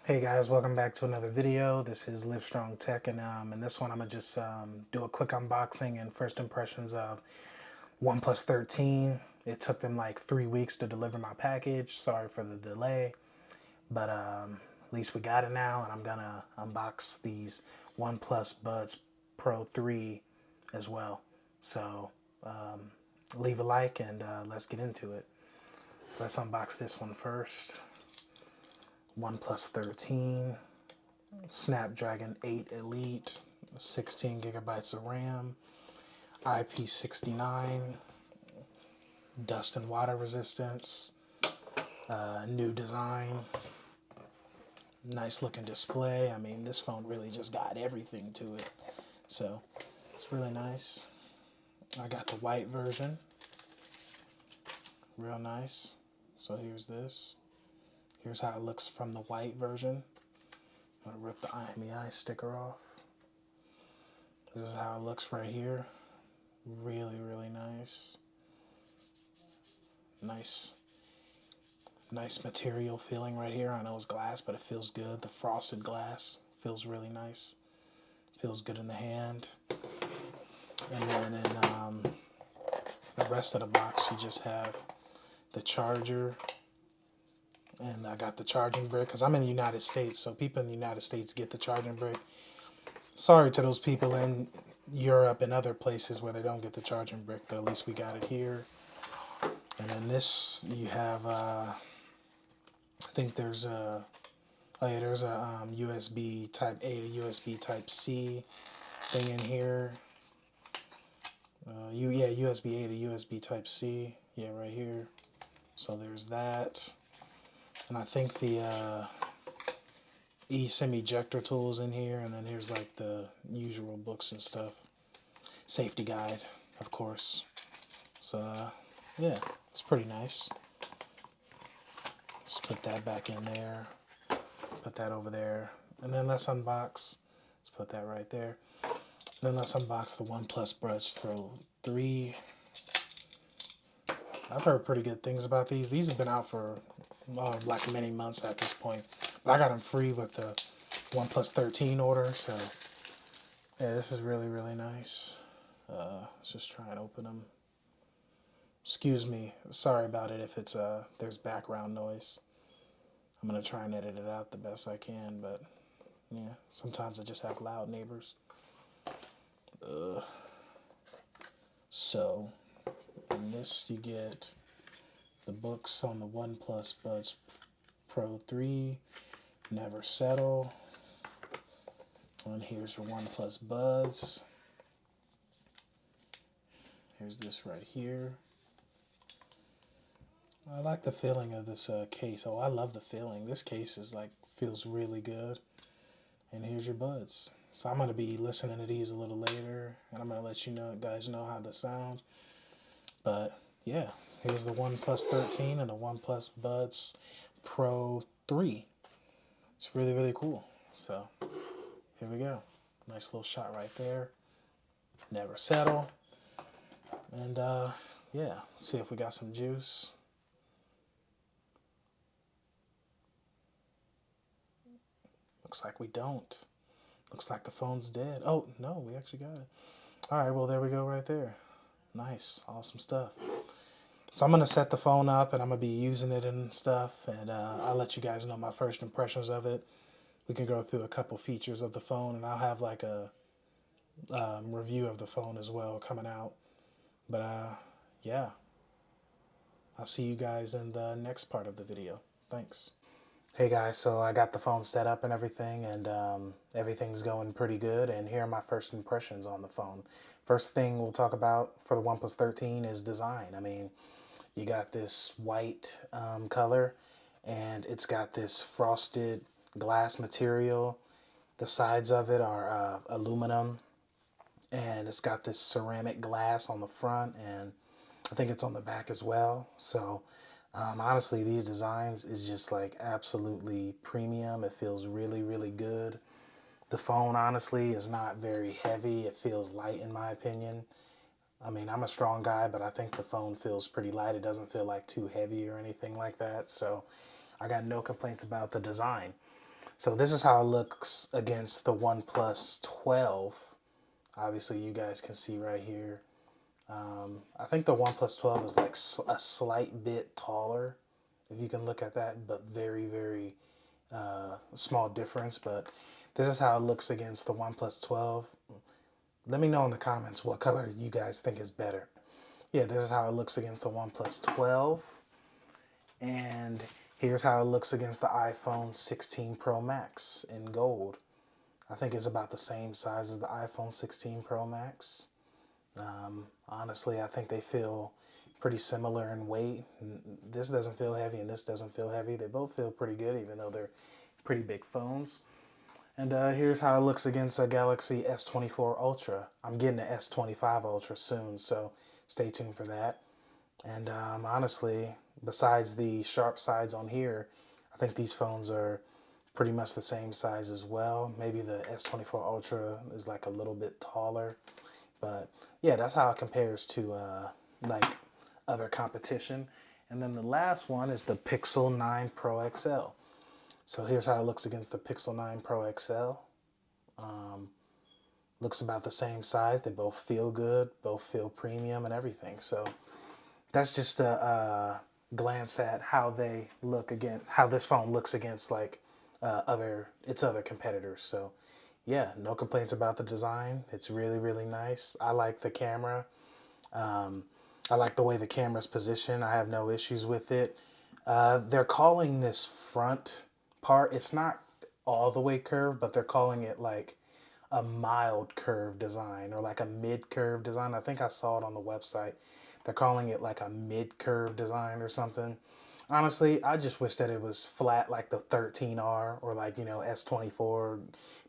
Hey guys, welcome back to another video. This is Live Strong Tech, and in this one I'm gonna just do a quick unboxing and first impressions of OnePlus 13. It took them like 3 weeks to deliver my package. Sorry for the delay, but at least we got it now, and I'm gonna unbox these OnePlus Buds Pro 3 as well. So leave a like and let's get into it. So let's unbox this one first. OnePlus 13. Snapdragon 8 Elite, 16 gigabytes of RAM, IP69, dust and water resistance, new design, nice looking display. I mean, this phone really just got everything to it, so it's really nice. I got the white version, real nice. So here's this. Here's how it looks from the white version. I'm gonna rip the IMEI sticker off. This is how it looks right here. Really, really nice. Nice material feeling right here. I know it's glass, but it feels good. The frosted glass feels really nice. Feels good in the hand. And then in the rest of the box, you just have the charger. And I got the charging brick because I'm in the United States, so people in the United States get the charging brick. Sorry to those people in Europe and other places where they don't get the charging brick, but at least we got it here. And then this, you have, I think there's a, oh yeah, there's a USB Type A to USB Type C thing in here. USB A to USB Type C, yeah, right here. So there's that. And I think the eSIM ejector tools in here, and then here's like the usual books and stuff. Safety guide, of course. So yeah, it's pretty nice. Just put that back in there. Put that over there. And then let's unbox. Let's put that right there. Then let's unbox the OnePlus Buds Pro 3. I've heard pretty good things about these. These have been out for like many months at this point. But I got them free with the OnePlus 13 order. So yeah, this is really, really nice. Let's just try and open them. Excuse me. Sorry about it if it's there's background noise. I'm going to try and edit it out the best I can. But yeah, sometimes I just have loud neighbors. So in this you get the books on the OnePlus Buds Pro 3, Never Settle, and here's your OnePlus Buds. Here's this right here. I like the feeling of this case. Oh, I love the feeling. This case is like, feels really good. And here's your buds. So I'm going to be listening to these a little later, and I'm going to let you guys know how they sound. But yeah, here's the OnePlus 13 and the OnePlus Buds Pro 3. It's really, really cool. So here we go. Nice little shot right there. Never settle. And yeah, see if we got some juice. Looks like we don't. Looks like the phone's dead. Oh, no, we actually got it. All right, well, there we go right there. Nice, awesome stuff. So I'm going to set the phone up, and I'm going to be using it and stuff, and I'll let you guys know my first impressions of it. We can go through a couple features of the phone, and I'll have like a review of the phone as well coming out. But yeah, I'll see you guys in the next part of the video. Thanks. Hey guys, so I got the phone set up and everything, and everything's going pretty good, and here are my first impressions on the phone. First thing we'll talk about for the OnePlus 13 is design. I mean, you got this white color, and it's got this frosted glass material. The sides of it are aluminum, and it's got this ceramic glass on the front, and I think it's on the back as well. So honestly, these designs is just like absolutely premium. It feels really, really good. The phone honestly is not very heavy. It feels light in my opinion. I mean, I'm a strong guy, but I think the phone feels pretty light. It doesn't feel like too heavy or anything like that. So I got no complaints about the design. So this is how it looks against the OnePlus 12. Obviously, you guys can see right here. I think the OnePlus 12 is like a slight bit taller, if you can look at that, but very, very small difference. But this is how it looks against the OnePlus 12. Let me know in the comments what color you guys think is better. Yeah, this is how it looks against the OnePlus 12. And here's how it looks against the iPhone 16 Pro Max in gold. I think it's about the same size as the iPhone 16 Pro Max. Honestly, I think they feel pretty similar in weight. This doesn't feel heavy and this doesn't feel heavy. They both feel pretty good, even though they're pretty big phones. And here's how it looks against a Galaxy S24 Ultra. I'm getting an S25 Ultra soon, so stay tuned for that. And honestly, besides the sharp sides on here, I think these phones are pretty much the same size as well. Maybe the S24 Ultra is like a little bit taller. But yeah, that's how it compares to like other competition. And then the last one is the Pixel 9 Pro XL. So here's how it looks against the Pixel 9 Pro XL. Looks about the same size. They both feel good, both feel premium and everything. So that's just a glance at how they look again, how this phone looks against like its other competitors. So yeah, no complaints about the design. It's really, really nice. I like the camera. I like the way the camera's positioned. I have no issues with it. They're calling this front part, it's not all the way curved, but they're calling it like a mild curve design or like a mid curve design. I think I saw it on the website. They're calling it like a mid curve design or something. Honestly, I just wish that it was flat like the 13R or like, S24,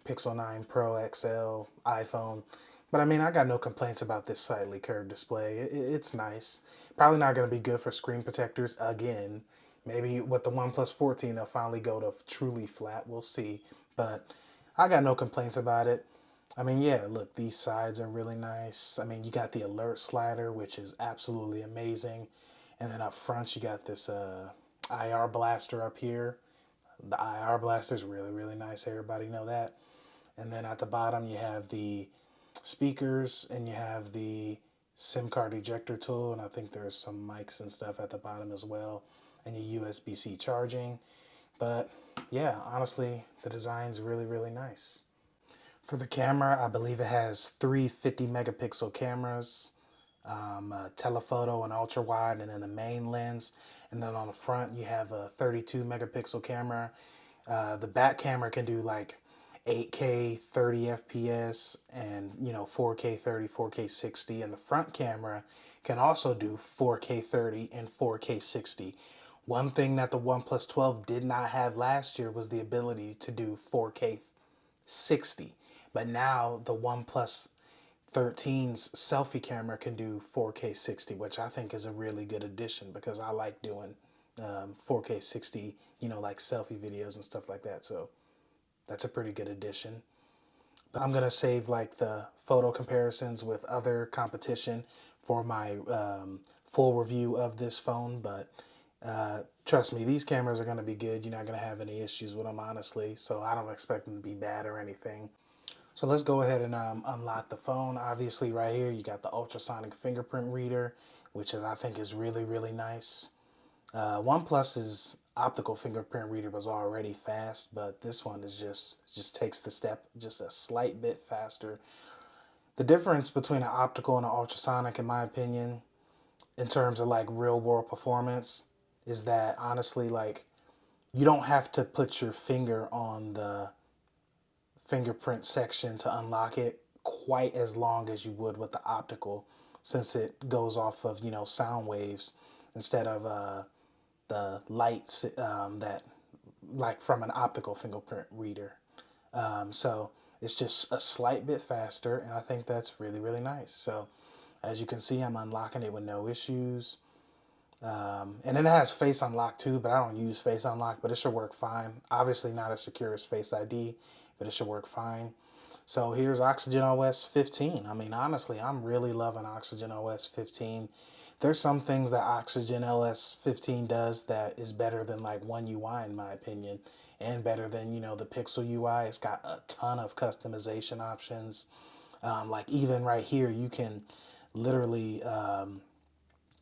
Pixel 9 Pro XL, iPhone. But I mean, I got no complaints about this slightly curved display. It's nice. Probably not going to be good for screen protectors again. Maybe with the OnePlus 14, they'll finally go to truly flat. We'll see. But I got no complaints about it. I mean, yeah, look, these sides are really nice. I mean, you got the alert slider, which is absolutely amazing. And then up front, you got this IR blaster up here. The IR blaster is really, really nice. Everybody know that. And then at the bottom, you have the speakers and you have the SIM card ejector tool. And I think there's some mics and stuff at the bottom as well. And your USB-C charging. But yeah, honestly, the design's really, really nice. For the camera, I believe it has three 50 megapixel cameras, a telephoto, an ultra wide, and then the main lens. And then on the front, you have a 32 megapixel camera. The back camera can do like 8K 30 FPS and 4K 30, 4K 60, and the front camera can also do 4K 30 and 4K 60. One thing that the OnePlus 12 did not have last year was the ability to do 4K 60. But now the OnePlus 13's selfie camera can do 4K 60, which I think is a really good addition because I like doing 4K 60, like selfie videos and stuff like that. So that's a pretty good addition. But I'm going to save like the photo comparisons with other competition for my full review of this phone. But trust me, these cameras are going to be good. You're not going to have any issues with them, honestly. So I don't expect them to be bad or anything. So let's go ahead and unlock the phone. Obviously, right here, you got the ultrasonic fingerprint reader, which I think is really, really nice. OnePlus's optical fingerprint reader was already fast, but this one is just takes the step just a slight bit faster. The difference between an optical and an ultrasonic, in my opinion, in terms of like real world performance, is that honestly, like, you don't have to put your finger on the fingerprint section to unlock it quite as long as you would with the optical, since it goes off of sound waves instead of the lights that like from an optical fingerprint reader. So it's just a slight bit faster, and I think that's really, really nice. So as you can see, I'm unlocking it with no issues. And then it has Face Unlock too, but I don't use Face Unlock, but it should work fine. Obviously not as secure as Face ID, but it should work fine. So here's Oxygen OS 15. I mean, honestly, I'm really loving Oxygen OS 15. there's some things that Oxygen OS 15 does that is better than like One UI in my opinion, and better than the Pixel UI. It's got a ton of customization options. Like even right here, you can literally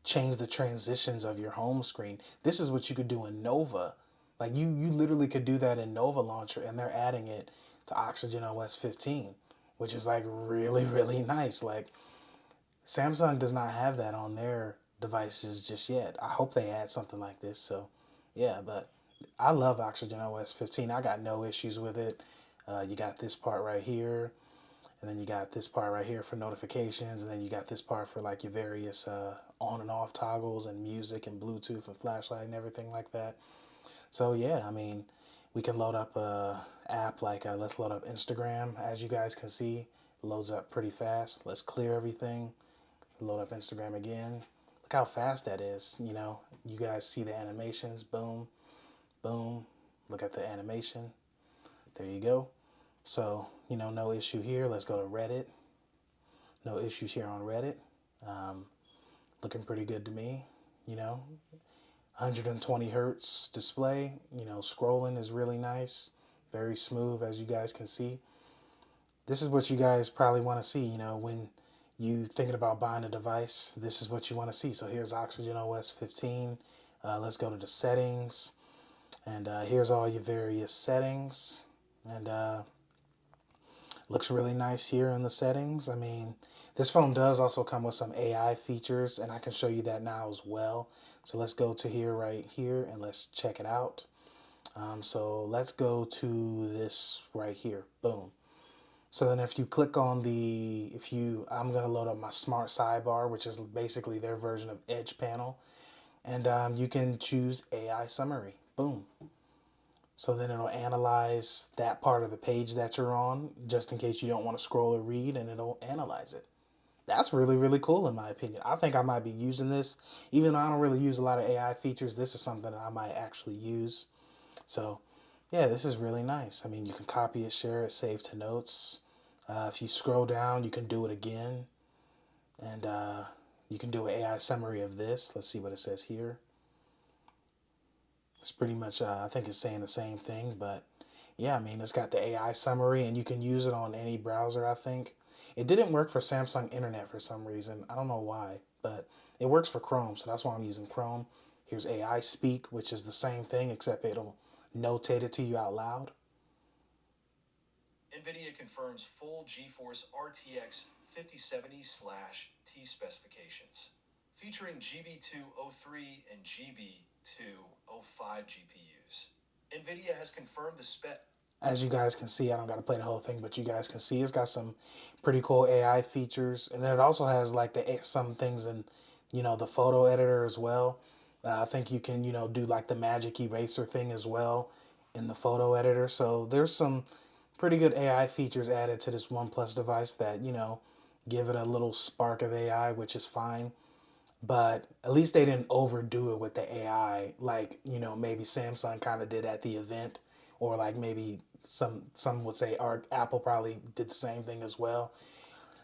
change the transitions of your home screen. This is what you could do in Nova. Like you literally could do that in Nova Launcher, and they're adding it to Oxygen OS 15, which is like really really nice. Like Samsung does not have that on their devices just yet. I hope they add something like this. So yeah, but I love Oxygen OS 15. I got no issues with it. You got this part right here, and then you got this part right here for notifications, and then you got this part for like your various on and off toggles and music and Bluetooth and flashlight and everything like that. So yeah, I mean, we can load up a app like let's load up Instagram. As you guys can see, it loads up pretty fast. Let's clear everything. Load up Instagram again. Look how fast that is. You guys see the animations. Boom, boom. Look at the animation. There you go. So, no issue here. Let's go to Reddit. No issues here on Reddit. Um, Looking pretty good to me. 120 hertz display. Scrolling is really nice. Very smooth, as you guys can see. This is what you guys probably want to see, when you thinking about buying a device. This is what you want to see. So here's Oxygen OS 15. Let's go to the settings. And here's all your various settings. And looks really nice here in the settings. I mean, this phone does also come with some AI features, and I can show you that now as well. So let's go to here, right here, and let's check it out. So let's go to this right here. Boom. So then if you click on I'm going to load up my smart sidebar, which is basically their version of Edge Panel. And you can choose AI summary. Boom. So then it'll analyze that part of the page that you're on, just in case you don't want to scroll or read, and it'll analyze it. That's really, really cool in my opinion. I think I might be using this. Even though I don't really use a lot of AI features, this is something that I might actually use. So yeah, this is really nice. I mean, you can copy it, share it, save to notes. If you scroll down, you can do it again. And you can do an AI summary of this. Let's see what it says here. It's pretty much, I think it's saying the same thing, but yeah, I mean, it's got the AI summary and you can use it on any browser, I think. It didn't work for Samsung Internet for some reason. I don't know why, but it works for Chrome, so that's why I'm using Chrome. Here's AI Speak, which is the same thing, except it'll notate it to you out loud. NVIDIA confirms full GeForce RTX 5070/T specifications, featuring GB203 and GB205 GPUs. NVIDIA has confirmed the spec. As you guys can see, I don't got to play the whole thing, but you guys can see it's got some pretty cool AI features, and then it also has like some things in, the photo editor as well. I think you can, do like the magic eraser thing as well in the photo editor. So there's some pretty good AI features added to this OnePlus device that give it a little spark of AI, which is fine. But at least they didn't overdo it with the AI, like maybe Samsung kind of did at the event, or like maybe some would say Apple probably did the same thing as well.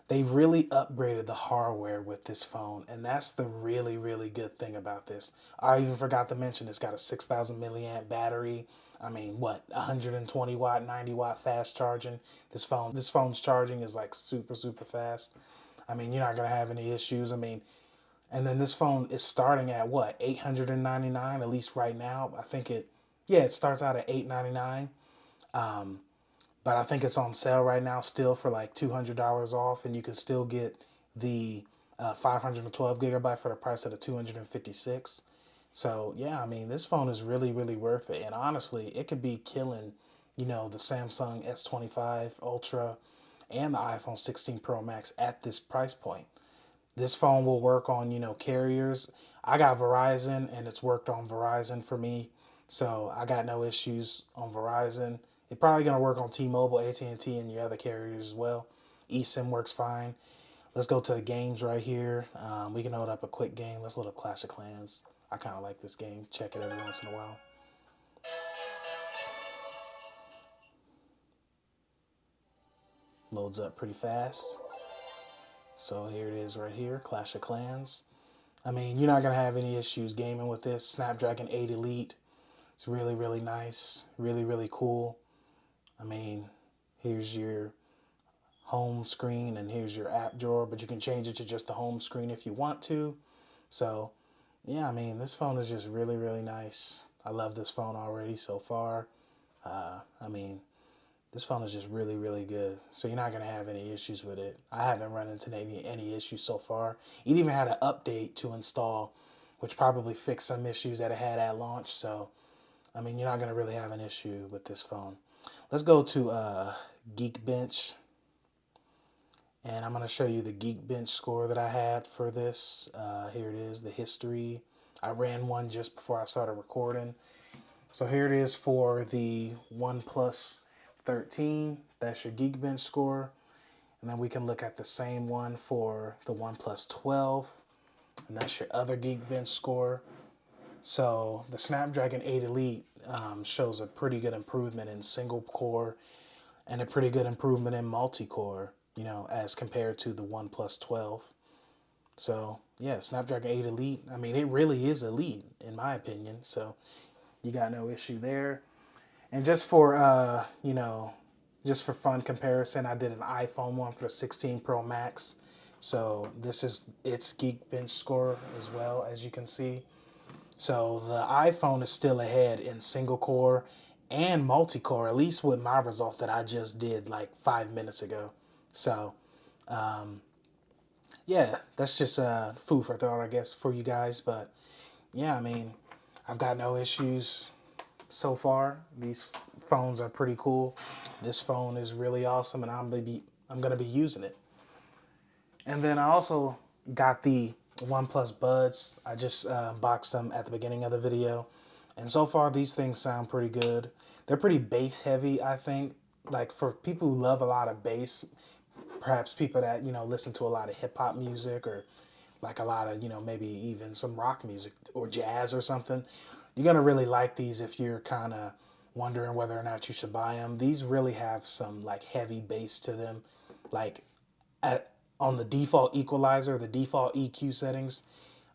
They really upgraded the hardware with this phone, and that's the really really good thing about this. I even forgot to mention it's got a 6,000 milliamp battery. I mean, what, 120 watt, 90-watt fast charging. This phone's charging is like super super fast. I mean, you're not gonna have any issues. I mean, and then this phone is starting at what, 899, at least right now. I think it starts out at 899. Um, but I think it's on sale right now still for like $200 off, and you can still get the 512 gigabyte for the price of the 256. So yeah, I mean, this phone is really really worth it, and honestly, it could be killing, the Samsung S25 Ultra and the iPhone 16 Pro Max at this price point. This phone will work on carriers. I got Verizon, and it's worked on Verizon for me, so I got no issues on Verizon. It's probably gonna work on T-Mobile, AT&T, and your other carriers as well. eSIM works fine. Let's go to the games right here. We can load up a quick game. Let's load up Clash of Clans. I kind of like this game. Check it every once in a while. Loads up pretty fast. So here it is right here, Clash of Clans. I mean, you're not gonna have any issues gaming with this Snapdragon 8 Elite. It's really, really nice, really, really cool. I mean, here's your home screen and here's your app drawer, but you can change it to just the home screen if you want to. So, yeah, I mean, this phone is just really, really nice. I love this phone already so far. I mean, this phone is just really, really good. So you're not gonna have any issues with it. I haven't run into any issues so far. It even had an update to install, which probably fixed some issues that it had at launch. So I mean, you're not gonna really have an issue with this phone. Let's go to GeekBench, and I'm gonna show you the GeekBench score that I had for this. Here it is, the history. I ran one just before I started recording. So here it is for the OnePlus 13. That's your Geekbench score. And then we can look at the same one for the OnePlus 12. And that's your other Geekbench score. So the Snapdragon 8 Elite shows a pretty good improvement in single core and a pretty good improvement in multi-core, you know, as compared to the OnePlus 12. So yeah, Snapdragon 8 Elite, I mean, it really is elite in my opinion. So you got no issue there. And just for just for fun comparison, I did an iPhone one for the 16 Pro Max. So this is its Geekbench score as well, as you can see. So the iPhone is still ahead in single core and multi core, at least with my result that I just did like 5 minutes ago. So yeah, that's just food for thought, I guess, for you guys. But yeah, I mean, I've got no issues so far. These phones are pretty cool. This phone is really awesome, and I'm gonna be using it. And then I also got the OnePlus Buds. I just boxed them at the beginning of the video, and so far these things sound pretty good. They're pretty bass heavy, I think. Like for people who love a lot of bass, perhaps people that listen to a lot of hip hop music or like a lot of maybe even some rock music or jazz or something, you're gonna really like these if you're kind of wondering whether or not you should buy them. These really have some like heavy bass to them, like at on the default equalizer, the default EQ settings.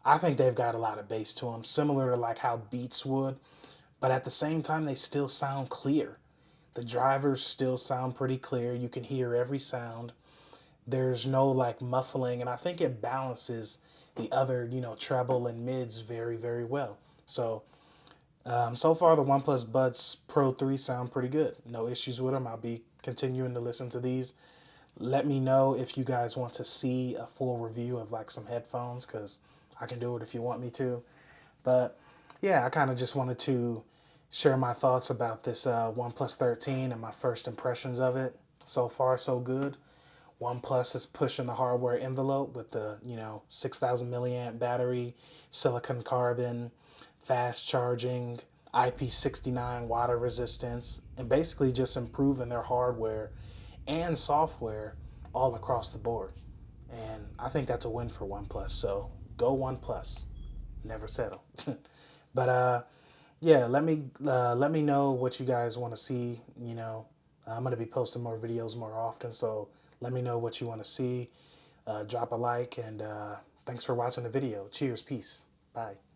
I think they've got a lot of bass to them, similar to like how Beats would, but at the same time they still sound clear. The drivers still sound pretty clear. You can hear every sound. There's no like muffling, and I think it balances the other treble and mids very, very well. So so far the OnePlus Buds Pro 3 sound pretty good. No issues with them. I'll be continuing to listen to these. Let me know if you guys want to see a full review of like some headphones, because I can do it if you want me to. But yeah, I kind of just wanted to share my thoughts about this OnePlus 13 and my first impressions of it. So far, so good. OnePlus is pushing the hardware envelope with the 6,000 milliamp battery, silicon carbon, fast charging, IP69 water resistance, and basically just improving their hardware and software all across the board. And I think that's a win for OnePlus. So go OnePlus, never settle. But yeah, let me know what you guys want to see. I'm gonna be posting more videos more often, so let me know what you want to see. Drop a like, and thanks for watching the video. Cheers, peace, bye.